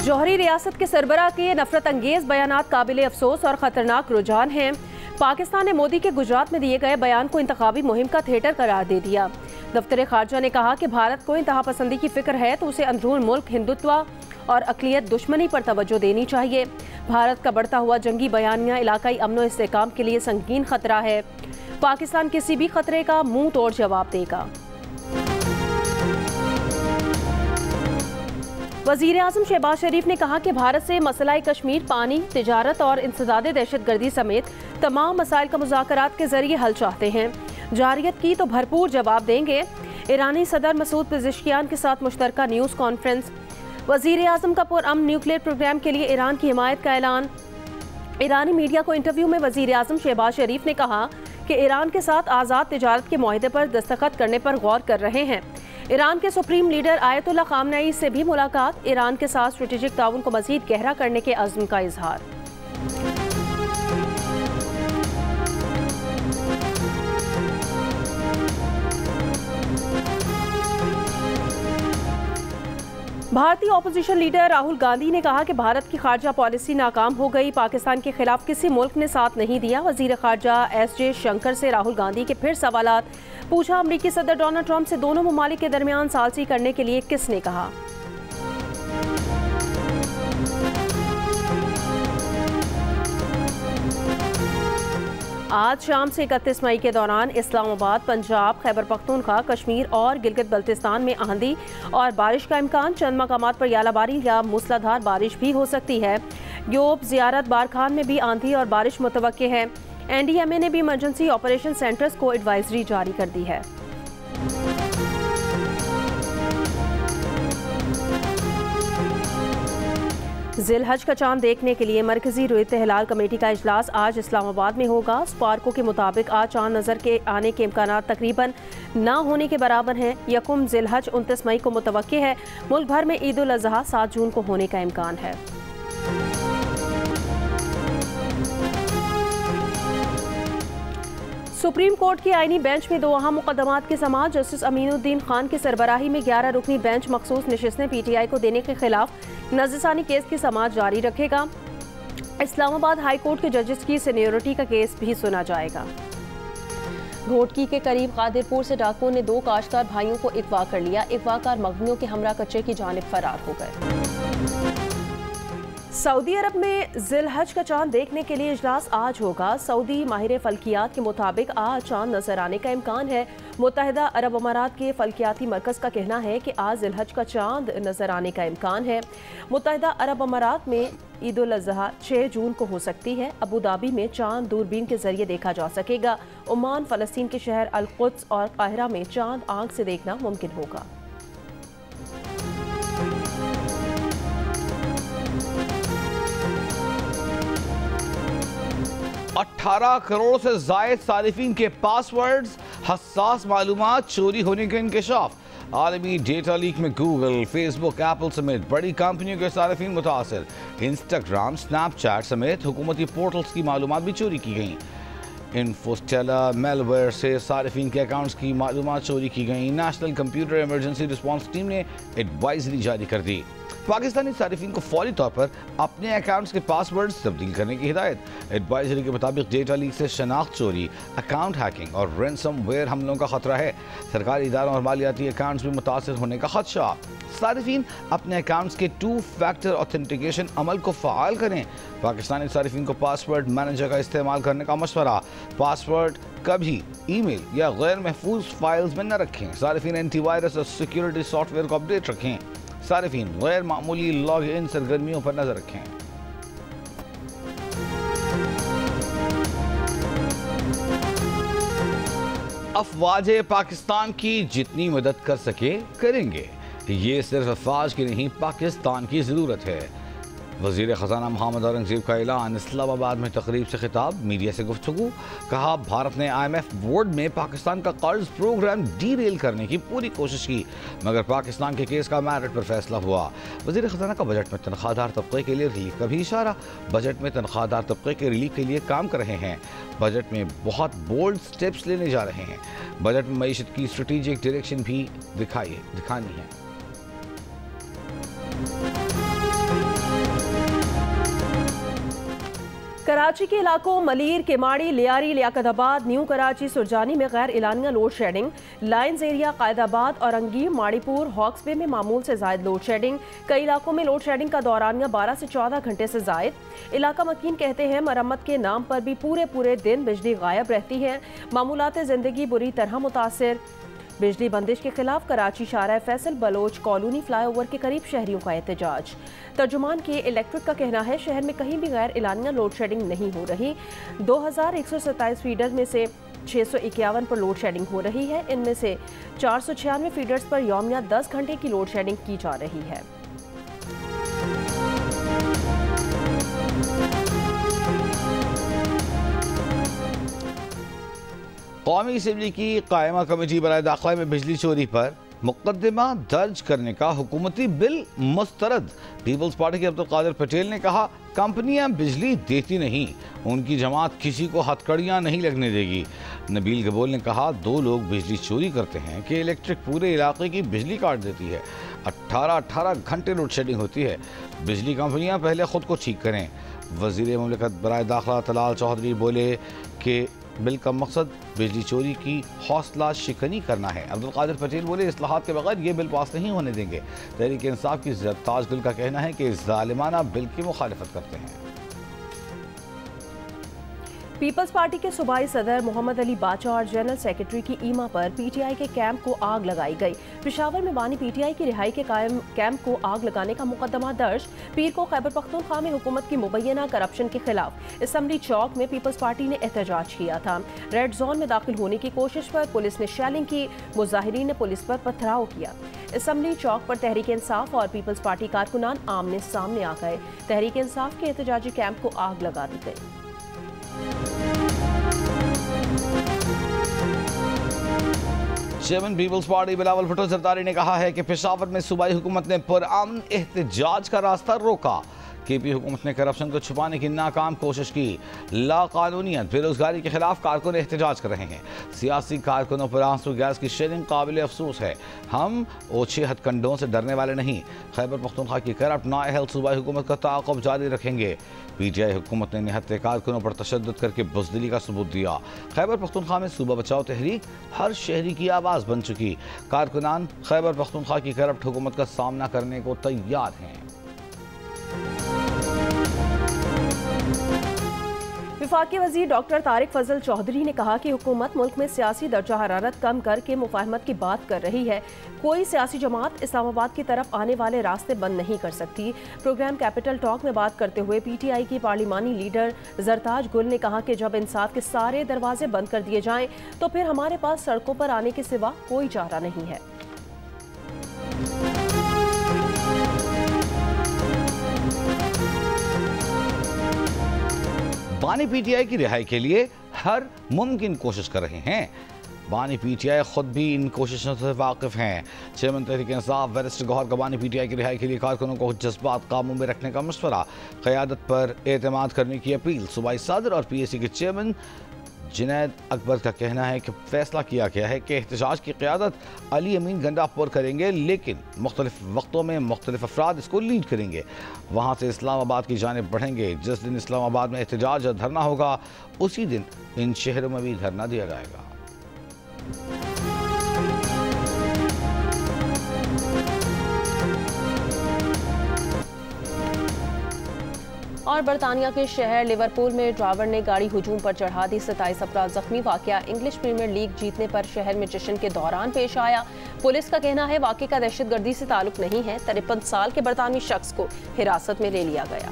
जौहरी रियासत के सरबराह के नफरत अंगेज बयानात काबिल अफसोस और खतरनाक रुझान हैं। पाकिस्तान ने मोदी के गुजरात में दिए गए बयान को इंतखाबी मुहिम का थिएटर करार दे दिया। दफ्तर खारजा ने कहा कि भारत को इंतहा पसंदी की फिक्र है तो उसे अंदरून मुल्क हिंदुत्व और अक़लियत दुश्मनी पर तवज्जो देनी चाहिए। भारत का बढ़ता हुआ जंगी बयानिया इलाकाई अमन और इस्तेहकाम के लिए संगीन खतरा है। पाकिस्तान किसी भी खतरे का मुंह तोड़ जवाब देगा। वज़ीर आज़म शहबाज शरीफ ने कहा कि भारत से मसला कश्मीर पानी, तिजारत और इंसदाद दहशतगर्दी समेत तमाम मसाइल का मुज़ाकरात के जरिए हल चाहते हैं। जारियत की तो भरपूर जवाब देंगे। ईरानी सदर मसूद पेज़ेश्कियान के साथ मुश्तरका न्यूज़ कॉन्फ्रेंस। वज़ीर आज़म का पुरअमन न्यूक्लियर प्रोग्राम के लिए ईरान की हिमायत का ऐलान। ईरानी मीडिया को इंटरव्यू में वज़ीर आज़म शहबाज शरीफ ने कहा कि ईरान के साथ आज़ाद तिजारत के मुआहदे पर दस्तखत करने पर गौर कर रहे हैं। ईरान के सुप्रीम लीडर आयतुल्ला खामनेई से भी मुलाकात। ईरान के साथ स्ट्रेटेजिक ताउन को मज़ीद गहरा करने के अज़्म का इजहार। भारतीय ऑपोजिशन लीडर राहुल गांधी ने कहा कि भारत की खारजा पॉलिसी नाकाम हो गई। पाकिस्तान के खिलाफ किसी मुल्क ने साथ नहीं दिया। वजीर खारजा एस शंकर से राहुल गांधी के फिर सवालात। पूछा, अमरीकी सदर डोनाल्ड ट्रंप से दोनों ममालिक के दरमियान सालसी करने के लिए किसने कहा। आज शाम से 31 मई के दौरान इस्लामाबाद, पंजाब, खैबर पख्तूनख्वा, कश्मीर और गिलगित बल्तिस्तान में आंधी और बारिश का इम्कान। चंद मकामात पर यालाबारी या मूसलाधार बारिश भी हो सकती है। योब, ज़ियारत, बारखान में भी आंधी और बारिश मुतवक्के है। NDMA ने भी इमरजेंसी ऑपरेशन सेंटर्स को एडवाइजरी जारी कर दी है। ज़िलहज का चांद देखने के लिए मरकजी रुयत हिलाल कमेटी का इजलास आज इस्लामाबाद में होगा। स्पार्को के मुताबिक आज चांद नज़र के आने के इम्कान तकरीबन ना होने के बराबर हैं। यकुम ज़िलहज 29 मई को मुतवक्के है। मुल्क भर में ईद उल अज़हा 7 जून को होने का इम्कान है। सुप्रीम कोर्ट की आईनी बेंच में 2 अहम मुकदमात की समाअत। जस्टिस अमीनुद्दीन खान की सरबराही में 11 रुकनी बेंच मखसूस नशिस्तें PTI को देने के खिलाफ नज़रसानी केस की समाअत जारी रखेगा। इस्लामाबाद हाई कोर्ट के जजेस की सीनियरिटी का केस भी सुना जाएगा। घोटकी के करीब कादिरपुर से डाकुओं ने 2 काश्तकार भाइयों को अगवा कर लिया। अगवाकार मगनियों के हमरा कच्चे की जानिब फरार हो गए। सऊदी अरब में ज़िलहज का चांद देखने के लिए इजलास आज होगा। सऊदी माहिर फल्कियात के मुताबिक आज चांद नजर आने का इम्कान है। मुत्तहिदा अरब अमारात के फल्कियाती मरकज़ का कहना है कि आज ज़िलहज का चांद नजर आने का इम्कान है। मुत्तहिदा अरब अमारात में ईद उल अज़हा 6 जून को हो सकती है। अबू धाबी में चांद दूरबीन के जरिए देखा जा सकेगा। ओमान, फ़लस्तीन के शहर अल कुद्स और काहिरा में चांद आंख से देखना मुमकिन होगा। $18 करोड़ से ज़ायद सारिफिन के पासवर्ड्स, हसास मालूमात चोरी होने का इंकशाफ। आलमी डेटा लीक में गूगल, फेसबुक, एप्पल समेत बड़ी कंपनियों के सारिफिन मुतासर। इंस्टाग्राम, स्नैपचैट समेत हुकूमती पोर्टल्स की मालूमात भी चोरी की गई। इन्फोस्टेला मेलवेयर से सारिफिन के अकाउंट्स की मालूमात चोरी की गई। National computer emergency response team ने एडवाइजरी जारी कर दी। पाकिस्तानी सारिफिन को फौरी तौर पर अपने अकाउंट्स के पासवर्ड्स तब्दील करने की हिदायत। एडवाइजरी के मुताबिक डेटा लीक से शनाख्त चोरी, अकाउंट हैकिंग और रैंसमवेयर हमलों का खतरा है। सरकारी इदारों और मालियाती अकाउंट्स भी मुतासर होने का खदशा। सारिफिन अपने अकाउंट्स के 2 फैक्टर ऑथेंटिकेशन अमल को फ़ाल करें। पाकिस्तानी सारिफिन को पासवर्ड मैनेजर का इस्तेमाल करने का मशवरा। पासवर्ड कभी ईमेल या गैर महफूज फाइल्स में न रखें। सारिफिन एंटीवायरस और सिक्योरिटी सॉफ्टवेयर को अपडेट रखें। सारिफिन गैर मामूली लॉग इन सरगर्मियों पर नजर रखें। अफवाज पाकिस्तान की जितनी मदद कर सके करेंगे। ये सिर्फ अफवाज की नहीं, पाकिस्तान की जरूरत है। वज़ीर ख़ज़ाना मोहम्मद औरंगज़ेब का ऐलान। इस्लामाबाद में तकरीब से खिताब, मीडिया से गुफ्तगू। कहा, भारत ने IMF बोर्ड में पाकिस्तान का कर्ज प्रोग्राम डीरेल करने की पूरी कोशिश की, मगर पाकिस्तान के केस का मेरिट पर फैसला हुआ। वज़ीर ख़ज़ाना का बजट में तनख्वाहदार तबके के लिए रिलीफ का भी इशारा। बजट में तनख्वाहदार तबके के रिलीफ के लिए काम कर रहे हैं। बजट में बहुत बोल्ड स्टेप्स लेने जा रहे हैं। बजट में मईशत की स्ट्रेटेजिक डायरेक्शन भी दिखानी है। कराची के इलाकों मलीर, केमाड़ी, लियारी, लियाकताबाद, न्यू कराची, सुरजानी में गैर एलानिया load shedding, lines area, Qaidabad, Orangi, Maripur, Hawks Bay में मामूल से जायद लोड शेडिंग। कई इलाकों में लोड शेडिंग का दौरानिया 12 से 14 घंटे से जायद। इलाका मकीन कहते हैं मरम्मत के नाम पर भी पूरे दिन बिजली गायब रहती है। मामूलात जिंदगी बुरी तरह मुतासिर। बिजली बंदिश के खिलाफ कराची शारा फैसल बलोच कॉलोनी फ्लाईओवर के करीब शहरियों का एहतजाज। तर्जुमान के इलेक्ट्रिक का कहना है शहर में कहीं भी गैर एलानिया लोड शेडिंग नहीं हो रही। 2127 फीडर में से 651 पर लोड शेडिंग हो रही है। इनमें से 496 फीडर्स पर यौमिया 10 घंटे की लोड शेडिंग की जा रही है। कौमी असेंबली की कायमा कमेटी बराए दाखिला में बिजली चोरी पर मुकदमा दर्ज करने का हुकूमती बिल मुस्तरद। पीपल्स पार्टी के अब्दुल कादिर पटेल ने कहा कंपनियां बिजली देती नहीं, उनकी जमात किसी को हथकड़ियां नहीं लगने देगी। नबील गबोल ने कहा 2 लोग बिजली चोरी करते हैं कि इलेक्ट्रिक पूरे इलाके की बिजली काट देती है। 18 घंटे लोड शेडिंग होती है। बिजली कंपनियां पहले खुद को ठीक करें। वजीर मुमलिकत बराए दाखिला तलाल चौधरी बोले कि बिल का मकसद बिजली चोरी की हौसला शिकनी करना है। अब्दुल कादिर पटेल बोले इस्लाहात के बगैर ये बिल पास नहीं होने देंगे। तहरीक इंसाफ की ज़रताज गुल का कहना है कि जालिमाना बिल की मुखालिफत करते हैं। पीपल्स पार्टी के सूबाई सदर मोहम्मद अली बाचा और जनरल सेक्रेटरी की ईमा पर पीटीआई के कैंप को आग लगाई गई। पेशावर में बानी पीटीआई की रिहाई के कायम कैंप को आग लगाने का मुकदमा दर्ज। पीर को खैबर पख्तूनख्वा में हुकूमत की मुबैना करप्शन के खिलाफ असम्बली चौक में पीपल्स पार्टी ने एहतजाज किया था। रेड जोन में दाखिल होने की कोशिश पर पुलिस ने शेलिंग की। मुजाहिरीन ने पुलिस पर पथराव किया। असम्बली चौक पर तहरीक इंसाफ और पीपल्स पार्टी कारकुनान आमने सामने आ गए। तहरीक इंसाफ के एहतजाजी कैंप को आग लगा दी गई। Chairman peoples party Bilawal Bhutto Zardari ने कहा है कि पेशावर में सूबाई हुकूमत ने पुरअमन एहतजाज का रास्ता रोका। केपी हुकूमत ने करप्शन को छुपाने की नाकाम कोशिश की। लाकानूनियत बेरोजगारी के खिलाफ कारकुन एहतजाज कर रहे हैं। सियासी कारकुनों पर आंसू गैस की शेयरिंग काबिल अफसोस है। हम ओछे हथकंडों से डरने वाले नहीं। खैबर पख्तूनख्वा की करप्ट नाअहल सूबाई हुकूमत का ताक़ुब जारी रखेंगे। पीटीआई हुकूमत ने निहत्ते कारकुनों पर तशद्दुद करके बुज़दिली का सबूत दिया। खैबर पख्तूनख्वा में सूबा बचाओ तहरीक हर शहरी की आवाज़ बन चुकी। कारकुनान खैबर पख्तूनख्वा की करप्ट हुकूमत का सामना करने को तैयार हैं। वफाकी वज़ीर डॉक्टर तारिक फजल चौधरी ने कहा कि हुकूमत मुल्क में सियासी दर्जा हरारत कम करके मुफाहमत की बात कर रही है। कोई सियासी जमात इस्लामाबाद की तरफ आने वाले रास्ते बंद नहीं कर सकती। प्रोग्राम कैपिटल टॉक में बात करते हुए पीटीआई की पार्लिमानी लीडर जरताज गुल ने कहा कि जब इंसाफ के सारे दरवाजे बंद कर दिए जाएं तो फिर हमारे पास सड़कों पर आने के सिवा कोई चारा नहीं है। बानी पीटीआई की रिहाई के लिए हर मुमकिन कोशिश कर रहे हैं। बानी पीटीआई खुद भी इन कोशिशों से वाकिफ हैं। चेयरमैन तहरीक इंसाफ बैरिस्टर गौहर का बानी पीटीआई की रिहाई के लिए कारकुनों को जज्बात काबू में रखने का मशवरा। क़यादत पर एतमाद करने की अपील। सूबाई सदर और पीएसी के चेयरमैन जुनैद अकबर का कहना है कि फैसला किया गया है कि एहतजाज की क़यादत अली अमीन गंडापुर करेंगे, लेकिन मुख्तलिफ वक्तों में मुख्तलिफ अफराद इसको लीड करेंगे। वहाँ से इस्लामाबाद की जानिब बढ़ेंगे। जिस दिन इस्लामाबाद में एहतजाज और धरना होगा उसी दिन इन शहरों में भी धरना दिया जाएगा। और बरतानिया के शहर लिवरपूल में ड्राइवर ने गाड़ी हुजूम पर चढ़ा दी। 27 अफराद जख्मी। वाकया इंग्लिश प्रीमियर लीग जीतने पर शहर में जश्न के दौरान पेश आया। पुलिस का कहना है वाकये का दहशतगर्दी से ताल्लुक नहीं है। 53 साल के बरतानवी शख्स को हिरासत में ले लिया गया।